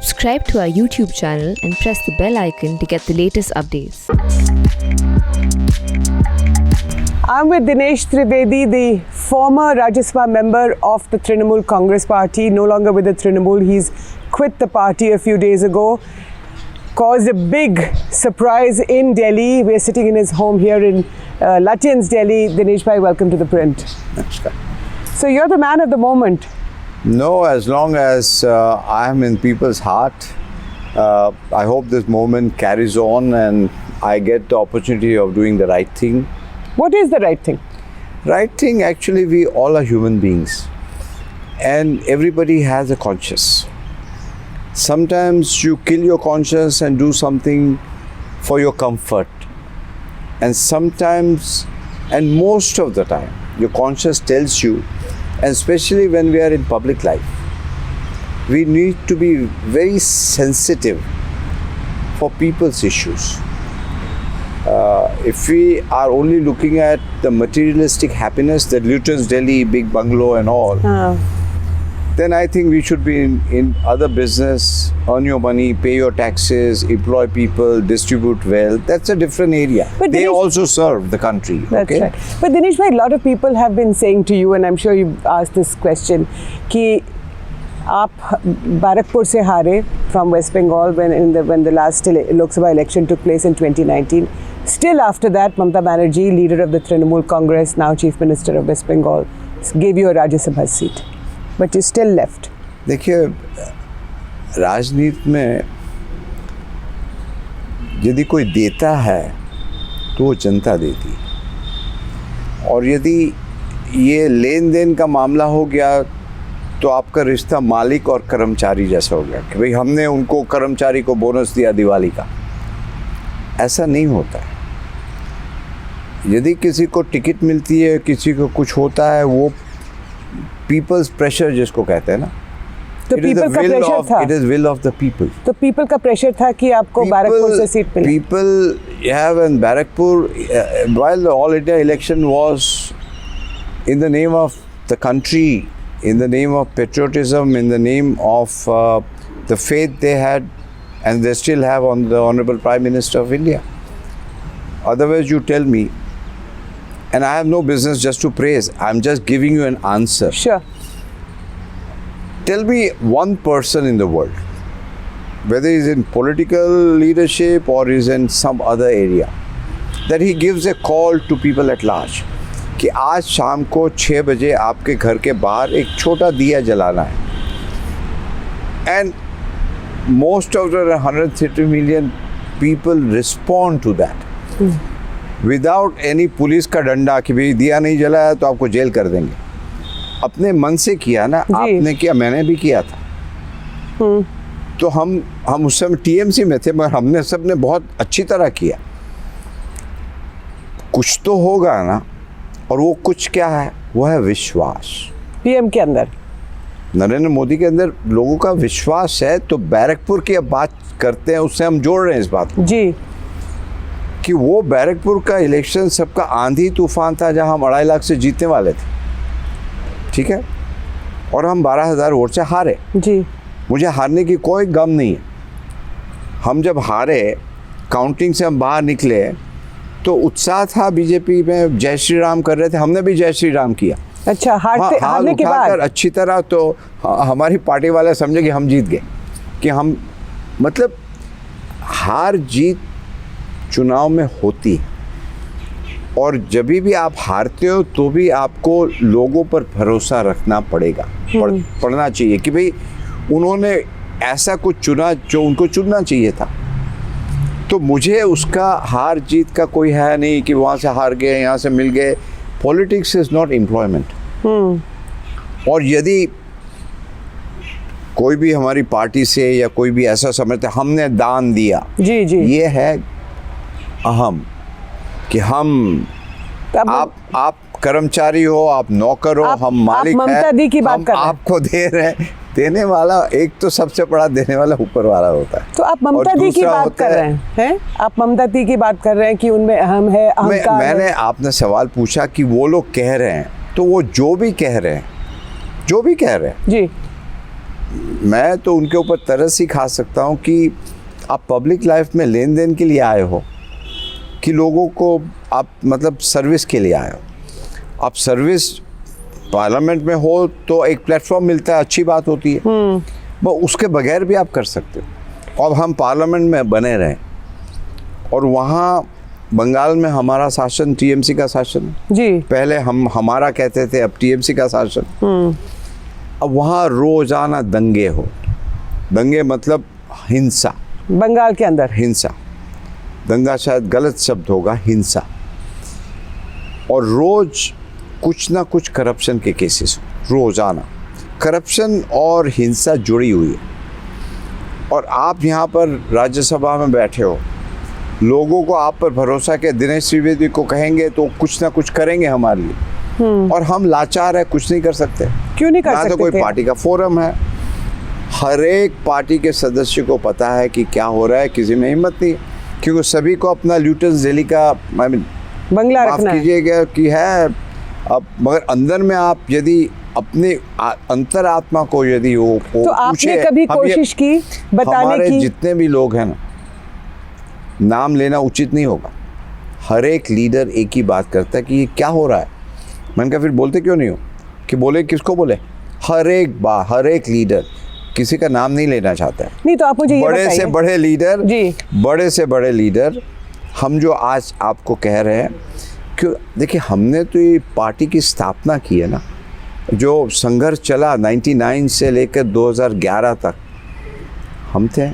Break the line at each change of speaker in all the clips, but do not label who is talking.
Subscribe to our YouTube channel and press the bell icon to get the latest updates.
I'm with Dinesh Trivedi, the former Rajya Sabha member of the Trinamool Congress Party, no longer with the Trinamool. He's quit the party a few days ago, caused a big surprise in Delhi. We're sitting in his home here in Lutyens, Delhi. Dinesh bhai, welcome to The Print.
Namaskar.
So you're the man of the moment.
No, as long as I am in people's heart, I hope this moment carries on and I get the opportunity of doing the right thing.
What is the right thing?
Right thing, actually, we all are human beings and everybody has a conscience. Sometimes you kill your conscience and do something for your comfort. And sometimes, and most of the time, your conscience tells you, and especially when we are in public life, we need to be very sensitive for people's issues. If we are only looking at the materialistic happiness, the Lutyens, Delhi, big bungalow and all, then I think we should be in other business, earn your money, pay your taxes, employ people, distribute wealth. That's a different area.
But
they
Dinesh,
also serve the country.
That's
okay?
right. But Dinesh bhai, a lot of people have been saying to you, and I'm sure you've asked this question, कि आप Barakpur से हारे from West Bengal when the last Lok Sabha election took place in 2019. Still after that, Mamata Banerjee, leader of the Trinamool Congress, now Chief Minister of West Bengal, gave you a Rajya Sabha seat. But you still left.
देखिए, राजनीति में यदि कोई देता है तो वो जनता देती है, और यदि ये लेन देन का मामला हो गया तो आपका रिश्ता मालिक और कर्मचारी जैसा हो गया कि भाई हमने उनको कर्मचारी को बोनस दिया दिवाली का। ऐसा नहीं होता है। यदि किसी को टिकट मिलती है, किसी को कुछ होता है, वो पीपल्स प्रेशर जिसको कहते हैं ना,
तो पीपल का प्रेशर था।
It is will of the people.
तो पीपल का प्रेशर था कि आपको बैरकपुर से सीट मिले।
People have in Barrackpore while the all India election was in the name of the country, in the name of patriotism, in the name of the faith they had and they still have on the Honorable Prime Minister of India. Otherwise, you tell me, and I have no business just to praise, I'm just giving you an answer.
Sure.
Tell me one person in the world, whether he's in political leadership or is in some other area, that he gives a call to people at large. कि आज शाम को 6 बजे आपके घर के बाहर एक छोटा दिया जलाना है, and most of the 130 million people respond to that without any police का डंडा कि भाई दिया नहीं जलाया तो आपको जेल कर देंगे। अपने मन से किया ना, आपने किया, मैंने भी किया था। तो हम उस समय टीएमसी में थे, मगर हमने सबने बहुत अच्छी तरह किया। कुछ तो होगा ना, और वो कुछ क्या है? वो है विश्वास।
पीएम के अंदर,
नरेंद्र मोदी के अंदर लोगों का विश्वास है। तो बैरकपुर की अब बात करते हैं, उससे हम जोड़ रहे हैं इस बात को
जी,
कि वो बैरकपुर का इलेक्शन सबका आंधी तूफान था, जहां हम 2.5 लाख से जीतने वाले थे, ठीक है, और हम 12,000 वोट से हारे।
जी,
मुझे हारने की कोई गम नहीं है। हम जब हारे, काउंटिंग से हम बाहर निकले तो उत्साह था बीजेपी में, जय श्री राम कर रहे थे, हमने भी जय श्री राम किया।
अच्छा, हारने के बाद
अच्छी तरह, तो हमारी पार्टी वाले समझे कि हम जीत गए, कि हम, मतलब हार जीत चुनाव में होती है, और जब भी आप हारते हो तो भी आपको लोगों पर भरोसा रखना पड़ेगा, पड़ना चाहिए कि भाई उन्होंने ऐसा कुछ चुना जो उनको चुनना चाहिए था। तो मुझे उसका हार जीत का कोई है नहीं कि वहाँ से हार गए, यहाँ से मिल गए। Politics is not employment. और यदि कोई भी हमारी पार्टी से या कोई भी ऐसा समझता है हमने दान दिया,
जी जी,
ये है अहम, कि हम आप कर्मचारी हो, आप नौकर हो, हम मालिक हैं,
ममता दी की बात कर रहे हैं।
आपको दे रहे हैं। देने वाला एक तो सबसे बड़ा देने वाला ऊपर वाला होता है।
तो आप ममता दी की बात कर रहे हैं? आप ममता दी की बात कर रहे हैं कि उनमें अहम है, अहंकार है।
मैंने आपने सवाल पूछा कि वो लोग कह रहे हैं, तो वो जो भी कह रहे हैं
जी,
मैं तो उनके ऊपर तरस ही खा सकता हूँ कि आप पब्लिक लाइफ में लेन देन के लिए आए हो कि लोगों को आप मतलब सर्विस के लिए आए हो। आप सर्विस पार्लियामेंट में हो तो एक प्लेटफॉर्म मिलता है, अच्छी बात होती है, वो उसके बगैर भी आप कर सकते हो। अब हम पार्लियामेंट में बने रहें और वहाँ बंगाल में हमारा शासन टीएमसी का शासन
जी,
पहले हम हमारा कहते थे, अब टीएमसी का शासन। अब वहाँ रोजाना दंगे हो, दंगे मतलब हिंसा,
बंगाल के अंदर
हिंसा, दंगा शायद गलत शब्द होगा, हिंसा, और रोज कुछ ना कुछ करप्शन के केसेस, रोजाना करप्शन और हिंसा जुड़ी हुई है। और आप यहाँ पर राज्यसभा में बैठे हो, लोगों को आप पर भरोसा के दिनेश त्रिवेदी को कहेंगे तो कुछ ना कुछ करेंगे हमारे लिए, और हम लाचार है, कुछ नहीं कर सकते।
क्यों नहीं कर
ना
सकते
तो कोई
थे?
पार्टी का फोरम है, हर एक पार्टी के सदस्य को पता है कि क्या हो रहा है, किसी में हिम्मत नहीं, क्योंकि सभी को अपना ल्यूटेंस दिल्ली का
बंगला
माफ
रखना है।
कीजिएगा कि है। अब मगर अंदर में आप यदि अपने अंतरात्मा को यदि वो
तो आपने
पूछे,
कभी
हम ये-
कोशिश की बताने
हमारे
की?
जितने भी लोग हैं ना, नाम लेना उचित नहीं होगा, हर एक लीडर एक ही बात करता है कि ये क्या हो रहा है। मैंने कहा फिर बोलते क्यों नहीं हो, कि बोले किसको बोले, हर एक लीडर किसी का नाम नहीं लेना चाहता है।
नहीं तो आप मुझे ये
बड़े से
बताइए।
बड़े लीडर
जी।
बड़े से बड़े लीडर हम जो आज आपको कह रहे हैं, क्यों देखिए हमने तो ये पार्टी की स्थापना की है ना, जो संघर्ष चला 99 से लेकर 2011 तक, हम थे,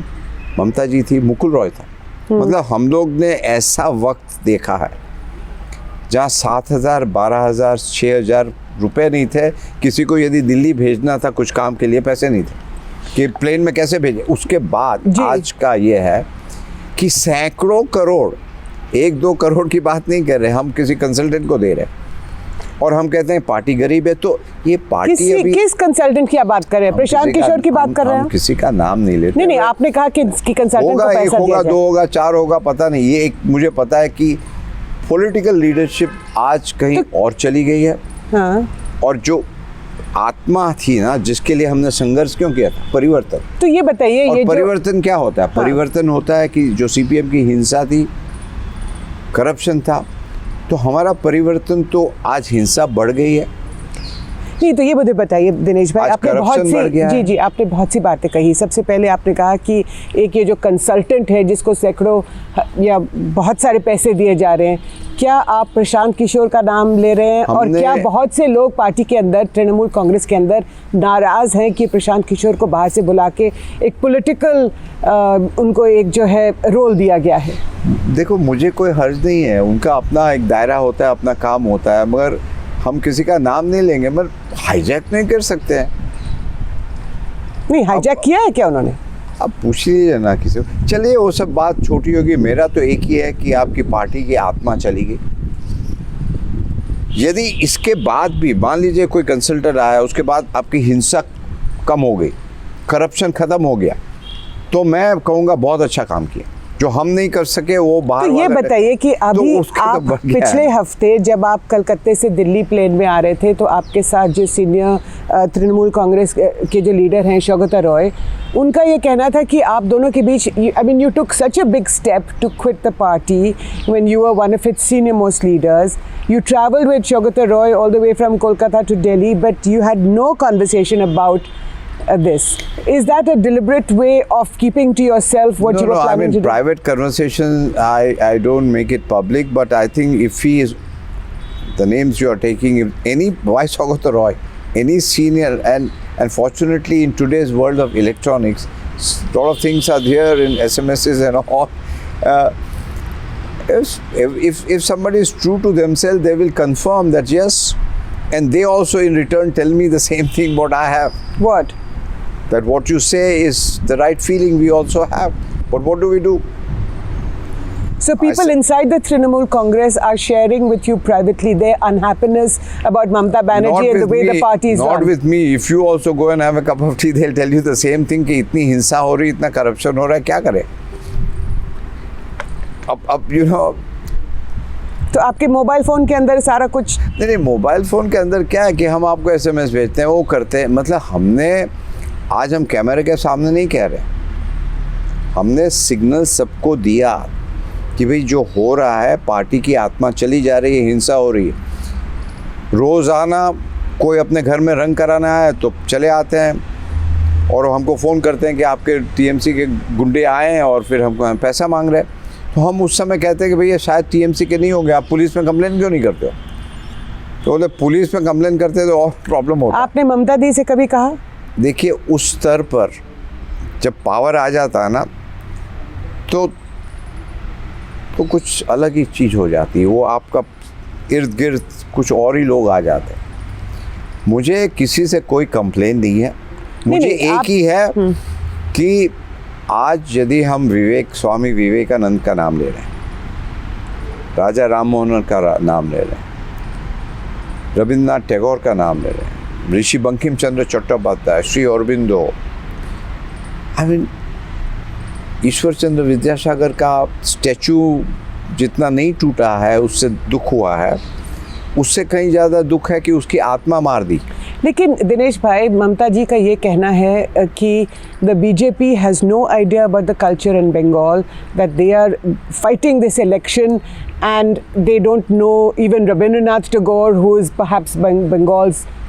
ममता जी थी, मुकुल रॉय था, मतलब हम लोग ने ऐसा वक्त देखा है जहाँ 7,000 12,000 6,000 रुपए नहीं थे, किसी को यदि दिल्ली भेजना था कुछ काम के लिए पैसे नहीं थे कि प्लेन में कैसे भेजे। उसके बाद
जी।
आज का ये है कि सैकड़ों करोड़, 1-2 करोड़ की बात नहीं कर रहे हम, किसी कंसल्टेंट को दे रहे हैं और हम कहते हैं पार्टी गरीब है। तो ये पार्टी अभी
किस कंसल्टेंट की आप बात कर रहे हैं? प्रशांत किशोर की बात कर रहे हैं?
किसी का नाम नहीं लेते।
नहीं, आपने कहा कि कंसल्टेंट को
होगा, एक
पैसा दिया
होगा,
जाए।
2 होगा, 4 होगा, पता नहीं। ये एक मुझे पता है कि पॉलिटिकल लीडरशिप आज कहीं और चली गई है।
हाँ।
और जो आत्मा थी ना, जिसके लिए हमने संघर्ष क्यों किया था, परिवर्तन।
तो ये बताइए,
और
ये जो
परिवर्तन क्या होता है?
हाँ।
परिवर्तन होता है कि जो सीपीएम की हिंसा थी, करप्शन था, तो हमारा परिवर्तन तो आज हिंसा बढ़ गई है।
नहीं तो ये मुझे बताइए दिनेश भाई,
आज
आपने बहुत
corruption बढ़
सी
गया है।
जी आपने बहुत सी बातें कही। सबसे पहले आपने कहा कि एक ये जो कंसल्टेंट है जिसको सैकड़ों या बहुत सारे पैसे दिए जा रहे हैं, क्या आप प्रशांत किशोर का नाम ले रहे हैं? और क्या बहुत से लोग पार्टी के अंदर, तृणमूल कांग्रेस के अंदर नाराज हैं कि प्रशांत किशोर को बाहर से बुला के एक पॉलिटिकल उनको एक जो है रोल दिया गया है?
देखो, मुझे कोई हर्ज नहीं है, उनका अपना एक दायरा होता है, अपना काम होता है, मगर हम किसी का नाम नहीं लेंगे, मगर हाईजैक नहीं कर सकते हैं।
नहीं, हाईजैक किया है क्या उन्होंने?
अब पूछ लीजिए ना किसी को। चलिए वो सब बात छोटी होगी, मेरा तो एक ही है कि आपकी पार्टी की आत्मा चली गई। यदि इसके बाद भी मान लीजिए कोई कंसल्टेंट आया, उसके बाद आपकी हिंसा कम हो गई, करप्शन खत्म हो गया, तो मैं कहूँगा बहुत अच्छा काम किया। जो हम नहीं कर सके वो बाहर
तो ये
वाला
बताइए कि
तो
अभी
उसका तो
आप
बढ़ गया
पिछले
है।
हफ्ते जब आप कलकत्ते से दिल्ली प्लेन में आ रहे थे, तो आपके साथ जो सीनियर तृणमूल कांग्रेस के जो लीडर हैं शौकत रॉय, उनका ये कहना था कि आप दोनों के बीच, I mean you took such a big step to quit the party when you were one of its senior most leaders. You traveled with Shogata Roy all the way from Kolkata to Delhi, but you had no conversation about this. Is that a deliberate way of keeping to yourself what you were
I
planning
mean,
to do?
private conversation, I don't make it public, but I think if he is, the names you are taking, if any, why Shogata Roy, any senior, and fortunately in today's world of electronics, a lot of things are there in SMSs and all. If somebody is true to themselves, they will confirm that yes, and they also in return tell me the same thing what I have.
What?
That what you say is the right feeling we also have. But what do we do?
So people
see.
inside the Trinamool Congress are sharing with you privately their unhappiness about Mamata Banerjee and the way the party is
not
run.
with me. If you also go and have a cup of tea, they'll tell you the same thing कि इतनी हिंसा हो रही, इतना corruption हो रहा है, क्या करें? अब you know,
तो आपके मोबाइल फोन के अंदर सारा कुछ?
नहीं, मोबाइल फ़ोन के अंदर क्या है कि हम आपको SMS भेजते हैं, वो करते हैं, मतलब हमने आज हम कैमरे के सामने नहीं कह रहे, हमने सिग्नल सबको दिया कि भाई जो हो रहा है, पार्टी की आत्मा चली जा रही है, हिंसा हो रही है। रोज़ाना कोई अपने घर में रंग कराना है तो चले आते हैं और हमको फ़ोन करते हैं कि आपके टीएमसी के गुंडे आए हैं और फिर हमको पैसा मांग रहे हैं। तो हम उस समय कहते हैं कि भैया शायद टीएमसी के नहीं होंगे, आप पुलिस में कंप्लेन क्यों नहीं करते हो? तो बोले पुलिस में कंप्लेन करते तो और प्रॉब्लम होता।
आपने ममता दी से कभी कहा?
देखिए, उस स्तर पर जब पावर आ जाता है ना तो कुछ अलग ही चीज़ हो जाती है। वो आपका इर्द गिर्द कुछ और ही लोग आ जाते हैं। मुझे किसी से कोई कंप्लेन नहीं है। मुझे एक ही है कि आज यदि हम स्वामी विवेकानंद का नाम ले रहे हैं, राजा राम मोहन का नाम ले रहे हैं, रविंद्रनाथ टैगोर का नाम ले रहे हैं, ऋषि बंकिम चंद्र चट्टोपाध्याय, श्री अरबिंदो, ईश्वर चंद्र विद्यासागर का स्टैचू जितना नहीं टूटा है, उससे दुख हुआ है, उससे कहीं ज़्यादा दुख है कि उसकी आत्मा मार दी।
लेकिन दिनेश भाई, ममता जी का ये कहना है कि the BJP has no idea about the culture in Bengal, that they are fighting this election and they don't know even Rabindranath Tagore, who is perhaps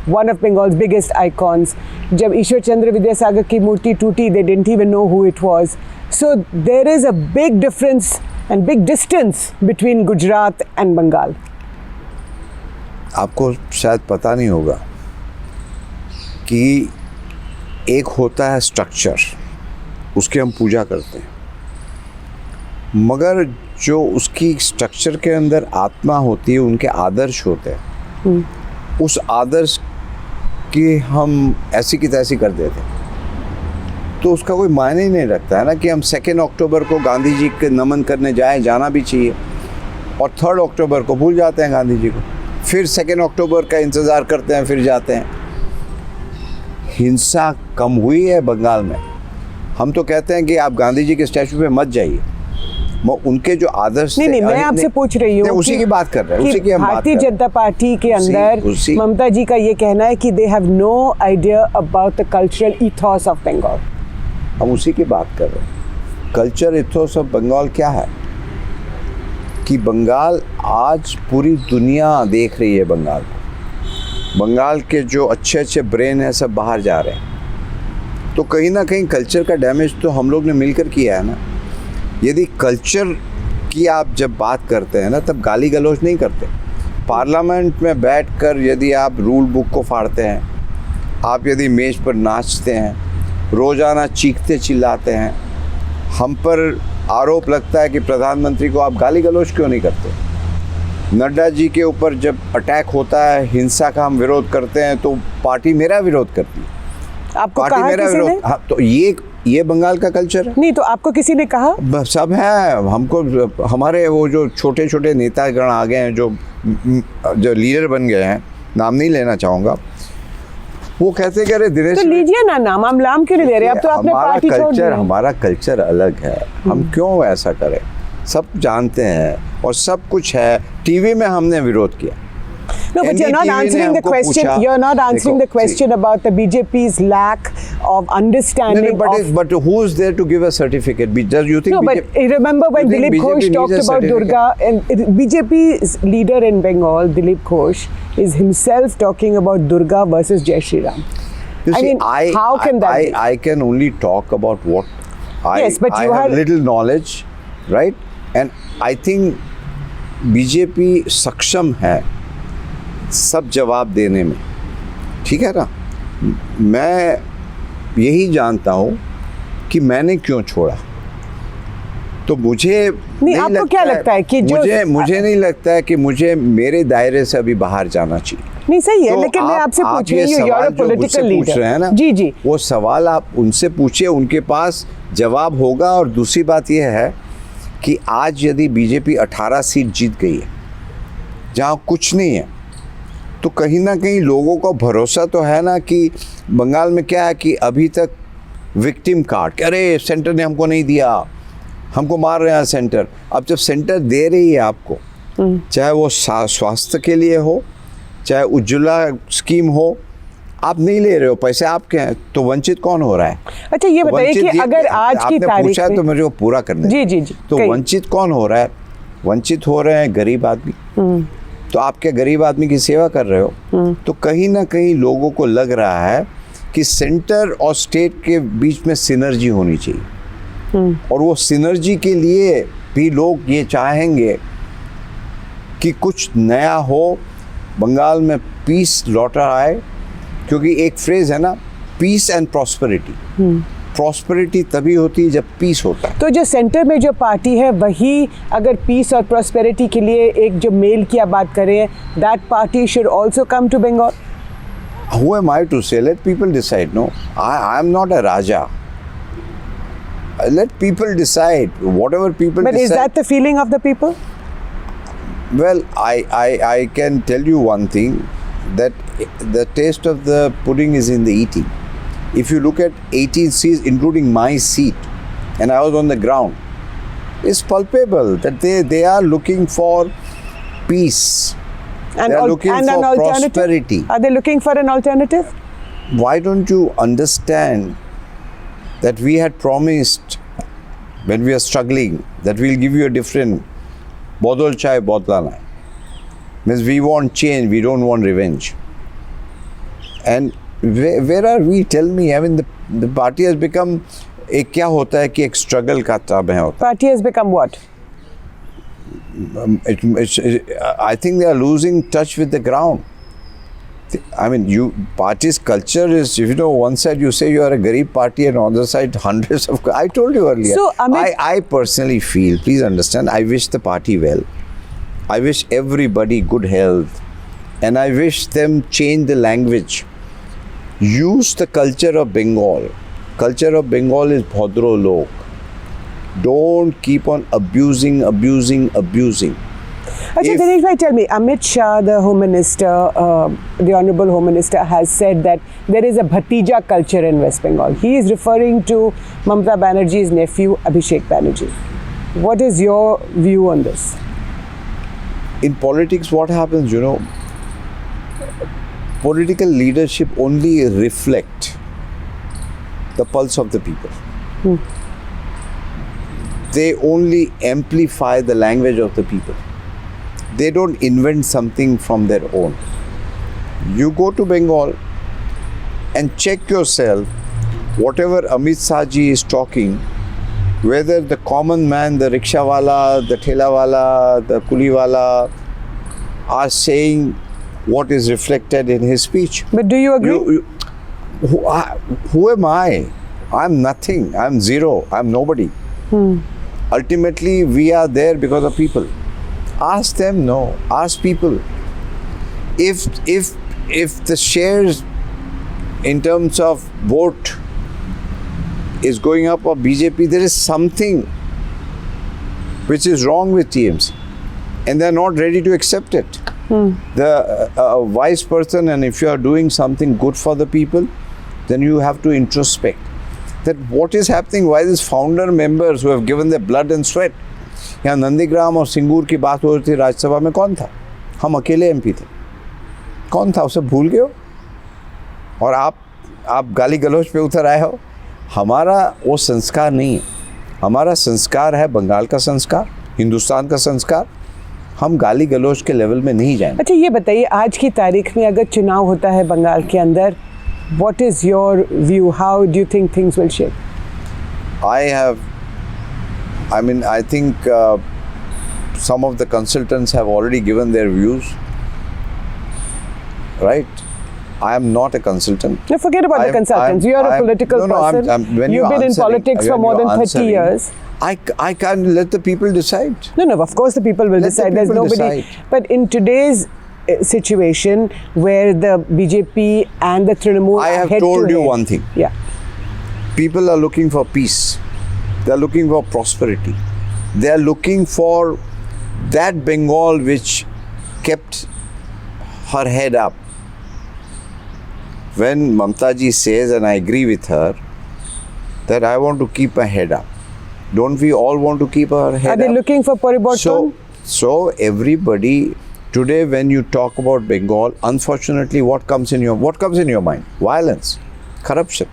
one of Bengal's biggest icons. जब ईश्वर चंद्र विद्यासागर की मूर्ति टूटी, they didn't even know who it was. So there is a big difference and big distance between Gujarat and Bengal.
आपको शायद पता नहीं होगा कि एक होता है स्ट्रक्चर, उसकी हम पूजा करते हैं, मगर जो उसकी स्ट्रक्चर के अंदर आत्मा होती है, उनके आदर्श होते हैं, उस आदर्श की हम ऐसी की तैसी कर देते हैं। तो उसका कोई मायने ही नहीं रखता है ना कि हम 2 अक्टूबर को गांधी जी के नमन करने जाना भी चाहिए और 3 अक्टूबर को भूल जाते हैं गांधी जी को, फिर 2 अक्टूबर का इंतज़ार करते हैं, फिर जाते हैं। हिंसा कम हुई है बंगाल में। हम तो कहते हैं कि आप गांधी जी के स्टैचू पे मत जाइए, उनके जो आदर्श
नहीं, मैं आपसे पूछ रही हूँ,
उसी की बात कर रहे हैं, उसी की हम बात कर रहे हैं।
भारतीय जनता पार्टी के अंदर ममता जी का ये कहना है कि they have no idea about the cultural ethos of Bengal.
हम उसी की बात कर रहे हैं। कल्चर इथॉस ऑफ बंगाल क्या है कि बंगाल आज पूरी दुनिया देख रही है बंगाल को। बंगाल के जो अच्छे अच्छे ब्रेन हैं सब बाहर जा रहे हैं। तो कहीं ना कहीं कल्चर का डैमेज तो हम लोग ने मिलकर किया है ना। यदि कल्चर की आप जब बात करते हैं ना, तब गाली गलौज नहीं करते। पार्लियामेंट में बैठकर यदि आप रूल बुक को फाड़ते हैं, आप यदि मेज पर नाचते हैं, रोज़ाना चीखते चिल्लाते हैं, हम पर आरोप लगता है कि प्रधानमंत्री को आप गाली गलौज क्यों नहीं करते। नड्डा जी के ऊपर जब अटैक होता है, हिंसा का हम विरोध करते हैं, तो पार्टी मेरा विरोध करती है।
आपको
पार्टी
कहा
मेरा
किसी ने?
विरोध। हाँ, तो ये बंगाल का कल्चर है।
नहीं, तो आपको किसी ने कहा?
सब है। हमको हमारे वो जो छोटे छोटे नेतागण आ गए हैं, जो लीडर बन गए हैं, नाम नहीं लेना चाहूँगा, वो कहते कि अरे दिनेश,
तो लीजिए ना नाम, हम नाम क्यों नहीं ले रहे? अब तो आपने पार्टी छोड़ दी।
हमारा कल्चर अलग है, हम क्यों ऐसा करें? सब जानते हैं और सब कुछ है। टीवी में हमने विरोध किया।
No, but you're not answering the question. You're not answering the question about the BJP's lack of understanding.
But who is there to give a certificate? Does you think?
No, but remember when Dilip Ghosh talked about Durga, and BJP's leader in Bengal, Dilip Ghosh, is himself talking about Durga versus Jai Shri Ram.
You see,
how can that be?
I can only talk about what
yes, but
I
you
have little knowledge, right? And I think BJP सक्षम है सब जवाब देने में, ठीक है ना। मैं यही जानता हूँ कि मैंने क्यों छोड़ा। तो मुझे नहीं
आपको क्या लगता है कि
मुझे नहीं लगता है कि मुझे मेरे दायरे से अभी बाहर जाना चाहिए।
नहीं, सही है, लेकिन मैं आपसे पूछ रही हूँ, you're a political leader,
पूछ रहे हैं ना,
जी,
वो सवाल आप उनसे पूछिए, उनके पास जवाब होगा। और दूसरी बात यह है कि आज यदि बीजेपी 18 सीट जीत गई है जहाँ कुछ नहीं है, तो कहीं ना कहीं लोगों को भरोसा तो है ना कि बंगाल में क्या है कि अभी तक विक्टिम कार्ड, अरे सेंटर ने हमको नहीं दिया, हमको मार रहे हैं सेंटर। अब जब सेंटर दे रही है आपको, चाहे वो स्वास्थ्य के लिए हो, चाहे उज्ज्वला स्कीम हो, आप नहीं ले रहे हो, पैसे आपके हैं, तो वंचित कौन हो रहा है?
अच्छा ये बताइए
वंचित
कि अगर आज की
आपने
तारीख
पूछा
में
तो मेरे को पूरा करने
जी
दो।
जी जी
तो
कहिए।
वंचित कौन हो रहा है? वंचित हो रहे हैं गरीब आदमी। तो आप क्या गरीब आदमी की सेवा कर रहे हो? तो कहीं ना कहीं लोगों को लग रहा है कि सेंटर और स्टेट के बीच में सिनर्जी होनी चाहिए, और वो सिनर्जी के लिए भी लोग ये चाहेंगे कि कुछ नया हो, बंगाल में पीस लौटा आए, क्योंकि एक फ्रेज है ना, पीस एंड प्रॉस्पेरिटी। प्रॉस्पेरिटी तभी होती है जब पीस होता है।
तो जो सेंटर में जो पार्टी है वही अगर पीस और प्रॉस्पेरिटी के लिए एक जो मेल की आप बात करें, that party should also come to Bengal.
Who am I to say? Let people decide. No, I am not a Raja. Let people decide. Whatever people
But
decide.
is that the feeling of the people?
Well, I can tell you one thing, that the taste of the pudding is in the eating. If you look at 18 seats, including my seat, and I was on the ground, it's palpable that they are looking for peace. They are looking
and
for
an alternative?
prosperity.
Are they looking for an alternative?
Why don't you understand that we had promised when we are struggling that we'll give you a different bodol chai bodlana? Means we want change, we don't want revenge. And where are we? Tell me. I mean, the party has become एक क्या होता है कि एक struggle का तब है होता
Party has become what?
I think they are losing touch with the ground. I mean, party's culture is, if you know, one side you say you are a Garib party and on the other side hundreds of, I told you earlier.
So, Amit,
I personally feel, please understand, I wish the party well. I wish everybody good health, and I wish them change the language. Use the culture of Bengal. Culture of Bengal is Bhodro Lok. Don't keep on abusing.
Achha, Dinesh bhai, tell me, Amit Shah, the Home Minister, the Honourable Home Minister, has said that there is a Bhatija culture in West Bengal. He is referring to Mamata Banerjee's nephew, Abhishek Banerjee. What is your view on this?
In politics, what happens, you know, political leadership only reflect the pulse of the people. They only amplify the language of the people. They don't invent something from their own. You go to Bengal and check yourself, whatever Amit Shah ji is talking, whether the common man, the rickshawala, the thelawala, the kuliwala are saying what is reflected in his speech.
But do you agree?
Who am I? I'm nothing. I'm zero. I'm nobody. Ultimately, we are there because of people. Ask them, no. Ask people. If the shares in terms of vote is going up of BJP, there is something which is wrong with TMC, and they are not ready to accept it. The vice person, and if you are doing something good for the people, then you have to introspect that what is happening. Why these founder members who have given their blood and sweat, यहाँ नंदीग्राम और सिंगूर की बात हो रही थी राज्यसभा में, कौन था? हम अकेले एमपी थे. कौन था? उसे भूल गए हो और आप गाली गलौज पे उतर आए हो. हमारा वो संस्कार नहीं है. हमारा संस्कार है बंगाल का संस्कार, हिंदुस्तान का संस्कार. हम गाली गलौज के लेवल में नहीं जाएंगे.
अच्छा ये बताइए, आज की तारीख में अगर चुनाव होता है बंगाल के अंदर, what is your view? How do you think things will shape?
I think some of the consultants have already given their views. Right? I am not a consultant.
No, forget about the consultants. You are a political person. You've been in politics for more than 30 years.
I can't let the people decide.
No, of course the people will decide. There's nobody. But in today's situation where the BJP and the Trinamool
I have told you one thing.
Yeah.
People are looking for peace. They are looking for prosperity. They are looking for that Bengal which kept her head up. When Mamata ji says, and I agree with her, that I want to keep my head up. Don't we all want to keep our head up?
Are they looking for Pariborton?
So everybody, Today, when you talk about Bengal, unfortunately, what comes in your mind? Violence, corruption,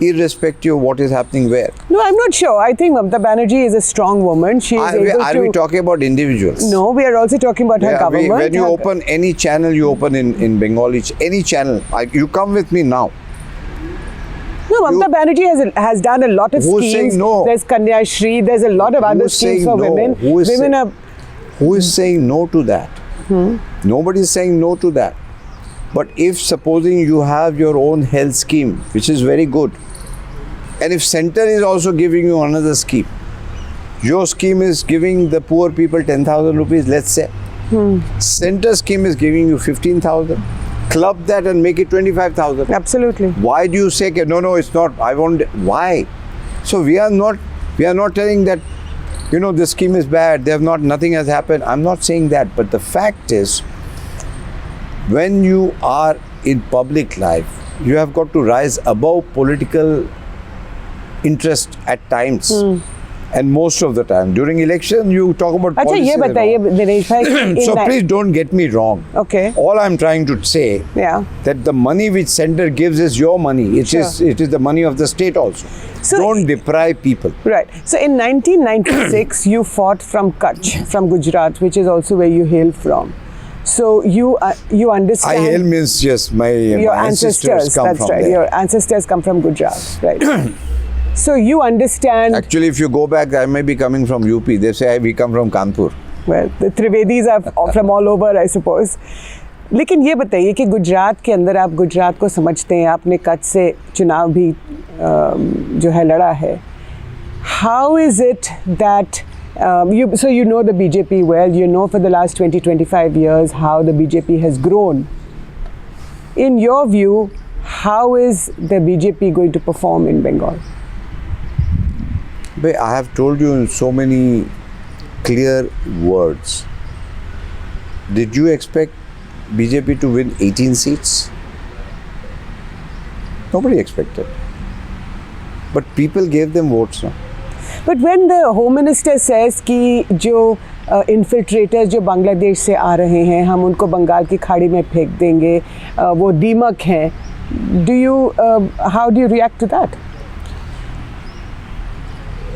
irrespective of what is happening where.
No, I'm not sure. I think Mamata Banerjee is a strong woman. She is
Are we talking about individuals?
No, we are also talking about her government.
When you open any channel, you open in Bengali, any channel, you come with me now.
No, Mamata Banerjee has done a lot of
Who's
schemes.
saying no?
There's Kanya Shri. There's a lot of other
Who's
schemes
saying
for
no?
women.
Who is saying no to that? Nobody is saying no to that. But if supposing you have your own health scheme, which is very good, and if center is also giving you another scheme, your scheme is giving the poor people 10,000 rupees, let's say. Center scheme is giving you 15,000. Club that and make it 25,000.
Absolutely.
Why do you say no, it's not? I won't. Why? So we are not telling that, the scheme is bad. Nothing has happened. I'm not saying that. But the fact is, when you are in public life, you have got to rise above political interest at times. And most of the time, during election, you talk about
अच्छा
policies
ये
and all.
बताइए दिनेश भाई
So please don't get me wrong.
Okay.
All I'm trying to say that the money which center gives is your money. It is the money of the state also.
So
don't deprive people.
Right. So in 1996, you fought from Kutch, from Gujarat, which is also where you hail from. So you understand.
I hail means yes, my ancestors come
that's
from
right.
there.
Your ancestors come from Gujarat, right? So you understand.
Actually, if you go back, I may be coming from UP. They say we come from Kanpur.
Well, the Trivedis are from all over, I suppose. लेकिन ये बताइए कि गुजरात के अंदर आप गुजरात को समझते हैं, आपने कच्छ से चुनाव भी जो है लड़ा है. How is it that so you know the BJP well, you know for the last 20-25 years how the BJP has grown. In your view, how is the BJP going to perform in Bengal?
But I have told you in so many clear words. Did you expect BJP to win 18 seats? Nobody expected. But people gave them votes now.
But when the Home Minister says कि जो infiltrators जो बांग्लादेश से आ रहे हैं, हम उनको बंगाल की खाड़ी में फेंक देंगे, वो दीमक हैं, how do you react to that?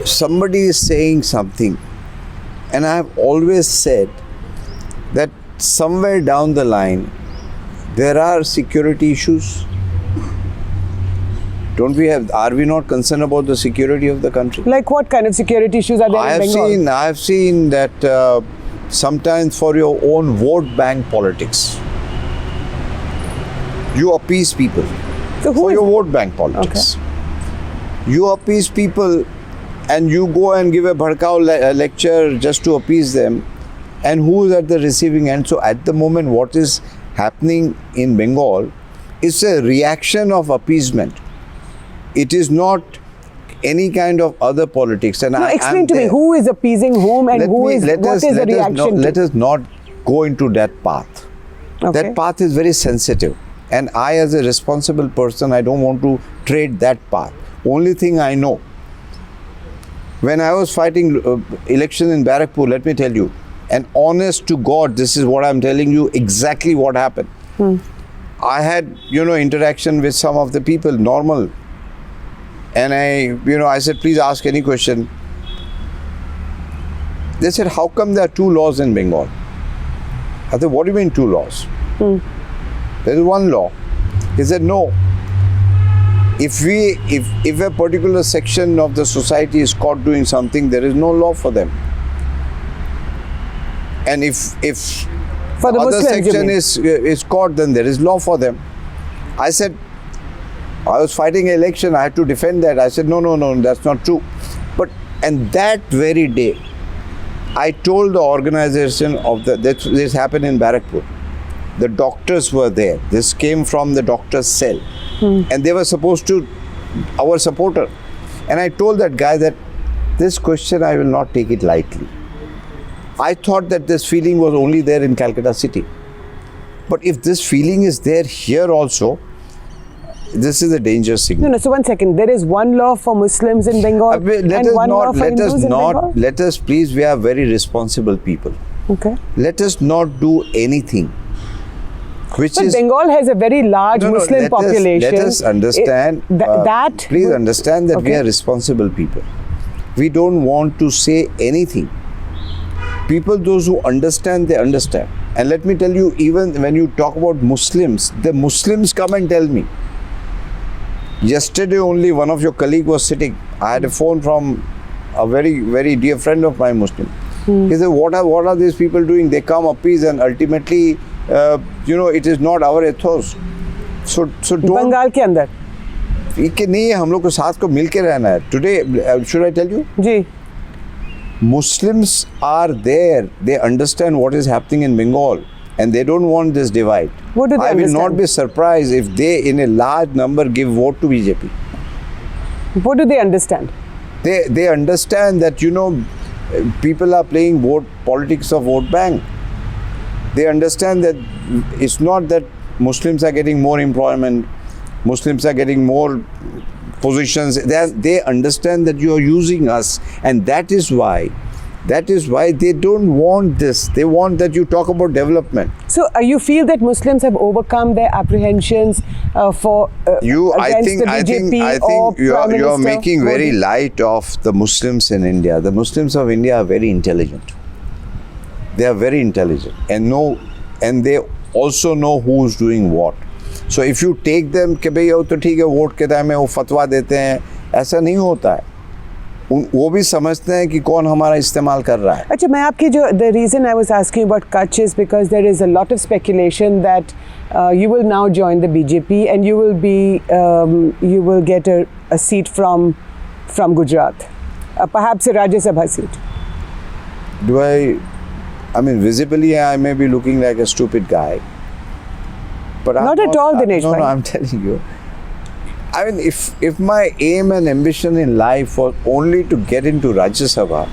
Somebody is saying something, and I have always said that somewhere down the line there are security issues. Are we not concerned about the security of the country?
Like what kind of security issues are there in Bengal?
I have seen that sometimes for your own vote bank politics, you appease people.
So
for your vote bank politics. Okay. You appease people and you go and give a bhadkao lecture just to appease them. And who is at the receiving end? So at the moment, what is happening in Bengal is a reaction of appeasement. It is not any kind of other politics. And
explain to me, who is appeasing whom and what is the reaction?
Let us not go into that path. Okay. That path is very sensitive. And I, as a responsible person, I don't want to trade that path. Only thing I know, when I was fighting election in Barakpur, let me tell you, and honest to God, this is what I'm telling you, exactly what happened. I had, interaction with some of the people, normal. And I said, please ask any question. They said, how come there are two laws in Bengal? I said, what do you mean two laws? There is one law. He said, no. If a particular section of the society is caught doing something, there is no law for them. And if
for the
other
Muslims,
section is caught, then there is law for them. I said, I was fighting an election, I had to defend that. I said, no, that's not true. And that very day, I told the organization of this happened in Barakpur. The doctors were there. This came from the doctor's cell. And they were supposed to, our supporter. And I told that guy that this question, I will not take it lightly. I thought that this feeling was only there in Calcutta city. But if this feeling is there here also, this is a dangerous signal.
No, so 1 second. There is one law for Muslims in Bengal
Let us please, we are very responsible people.
Okay.
Let us not do anything which
But
is
Bengal has a very large Muslim population.
Let us understand.
That
please understand that we
okay.
are responsible people. We don't want to say anything. People, those who understand, they understand. And let me tell you, even when you talk about Muslims, the Muslims come and tell me. Yesterday only one of your colleague was sitting. I had a phone from a very, very dear friend of mine, Muslim. He said, what are these people doing? They come appease and ultimately, it is not our ethos. So don't.
Bengal के अंदर.
कि नहीं है, हम लोग को साथ को मिल के रहना है. Today, should I tell you?
Ji.
Muslims are there. They understand what is happening in Bengal. And they don't want this divide.
What do they
I will
understand?
not be surprised if they, in a large number, give vote to BJP.
What do they understand?
They understand that, people are playing politics of vote bank. They understand that it's not that Muslims are getting more employment, Muslims are getting more positions. They understand that you are using us, and that is why they don't want this. They want that you talk about development.
So you feel that Muslims have overcome their apprehensions for against the BJP or
you are
Prime Minister
making very
Modi?
light of the Muslims in India. The Muslims of India are very intelligent. They are very intelligent and they also know who's doing what. So if you take them कि भाई वो तो ठीक है vote के time में वो फतवा देते हैं, ऐसा नहीं होता है. वो भी समझते हैं कि कौन हमारा इस्तेमाल कर रहा है.
अच्छा, मैं आपकी जो the reason I was asking about Kutch is because there is a lot of speculation that you will now join the BJP and you will get a seat from Gujarat, perhaps a Rajya Sabha seat.
I mean, visibly I may be looking like a stupid guy. But
Not at all, Dinesh
No,
bhai.
I'm telling you. I mean, if my aim and ambition in life was only to get into Rajya Sabha,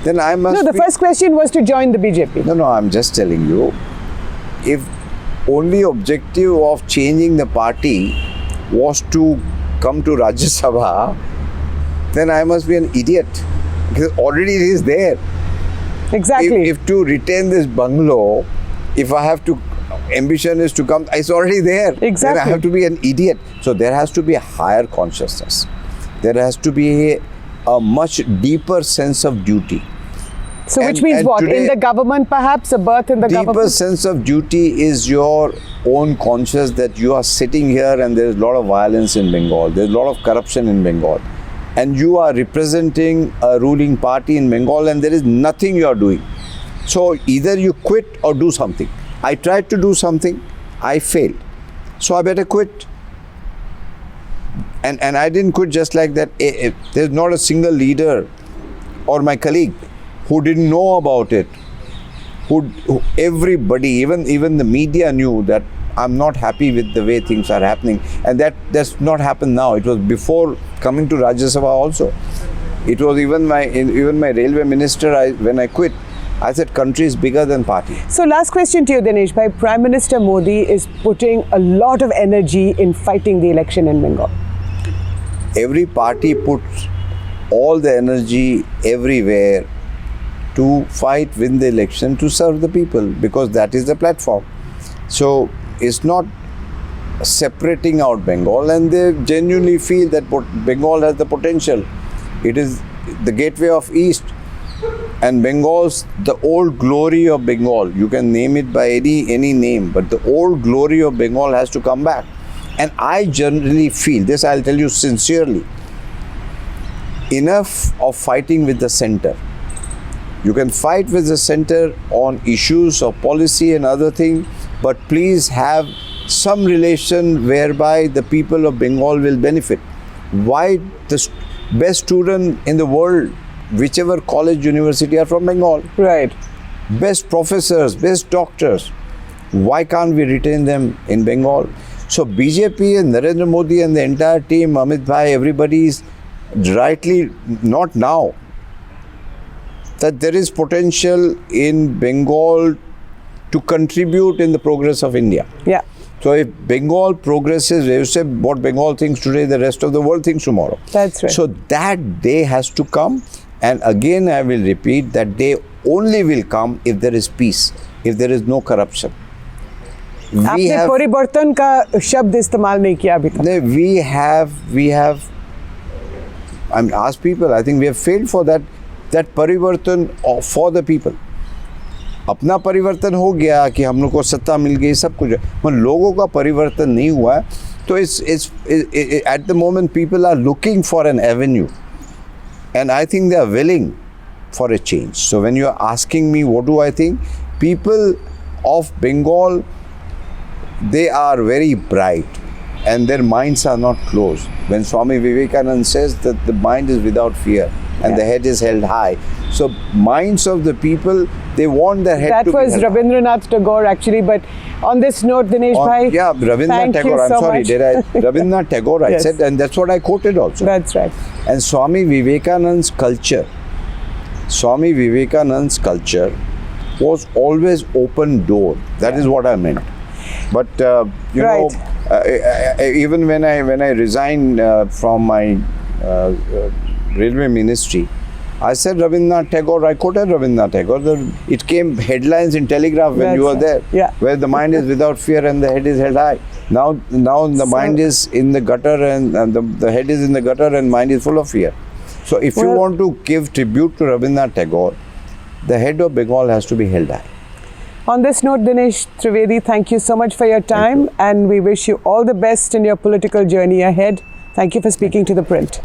then I must
No, the first question was to join the BJP.
No, I'm just telling you. If only objective of changing the party was to come to Rajya Sabha, then I must be an idiot. Because already it is there.
Exactly.
If to retain this bungalow, if I have to, ambition is to come, it's already there.
Exactly.
Then I have to be an idiot. So there has to be a higher consciousness. There has to be a much deeper sense of duty.
So which means what?
Today,
In the government, perhaps a berth in the
deeper
government?
sense of duty is your own conscience that you are sitting here and there is a lot of violence in Bengal. There is a lot of corruption in Bengal. And you are representing a ruling party in Bengal and there is nothing you are doing. So either you quit or do something. I tried to do something, I failed. So I better quit. And I didn't quit just like that. There's not a single leader or my colleague who didn't know about it. Who everybody, even the media knew that I'm not happy with the way things are happening. And that's not happened now. It was before coming to Rajya Sabha also. It was even my railway minister, when I quit, I said country is bigger than party.
So last question to you, Dinesh bhai. Prime Minister Modi is putting a lot of energy in fighting the election in Bengal.
Every party puts all the energy everywhere to fight, win the election, to serve the people, because that is the platform. So it's not separating out Bengal, and they genuinely feel that Bengal has the potential. It is the gateway of East. And Bengal's, the old glory of Bengal, you can name it by any name, but the old glory of Bengal has to come back. And I generally feel, this I'll tell you sincerely, enough of fighting with the center. You can fight with the center on issues of policy and other things, but please have some relation whereby the people of Bengal will benefit. Why the best student in the world, whichever college, university, are from Bengal.
Right.
Best professors, best doctors. Why can't we retain them in Bengal? So BJP and Narendra Modi and the entire team, Amit Bhai, everybody is rightly, not now, that there is potential in Bengal to contribute in the progress of India.
Yeah.
So if Bengal progresses, you say what Bengal thinks today, the rest of the world thinks tomorrow.
That's right.
So that day has to come. And again, I will repeat that day only will come if there is peace, if there is no corruption.
आपने परिवर्तन का शब्द इस्तेमाल नहीं किया अभी तक.
we have I mean, ask people, I think we have failed for that परिवर्तन for the people. अपना परिवर्तन हो गया कि हम लोग को सत्ता मिल गई, सब कुछ, पर लोगों का परिवर्तन नहीं हुआ है. तो at the moment people are looking for an avenue, and I think they are willing for a change. So when you are asking me what do I think, people of Bengal, they are very bright and their minds are not closed. When Swami Vivekananda says that the mind is without fear and the head is held high, so minds of the people, they want their head
that
to be
was
held high.
Rabindranath Tagore actually. But on this note, Dinesh bhai,
Yeah, Rabindranath
thank
Tagore,
you
I'm
so
sorry,
much.
did I? Rabindranath Tagore, I
Yes.
said, and that's what I quoted also.
That's right.
And Swami Vivekananda's culture was always open door. That is what I meant. But you
Right.
know, even when I resigned from my railway ministry, I said Rabindranath Tagore. I quoted Rabindranath Tagore. It came headlines in Telegraph when you were
That's
there.
right. Yeah.
Where the mind is without fear and the head is held high. Now the mind is in the gutter and the head is in the gutter and mind is full of fear. So if you
Well-
want to give tribute to Rabindranath Tagore, the head of Bengal has to be held high.
On this note, Dinesh Trivedi, thank you so much for your time, and we wish you all the best in your political journey ahead. Thank you for speaking to The Print.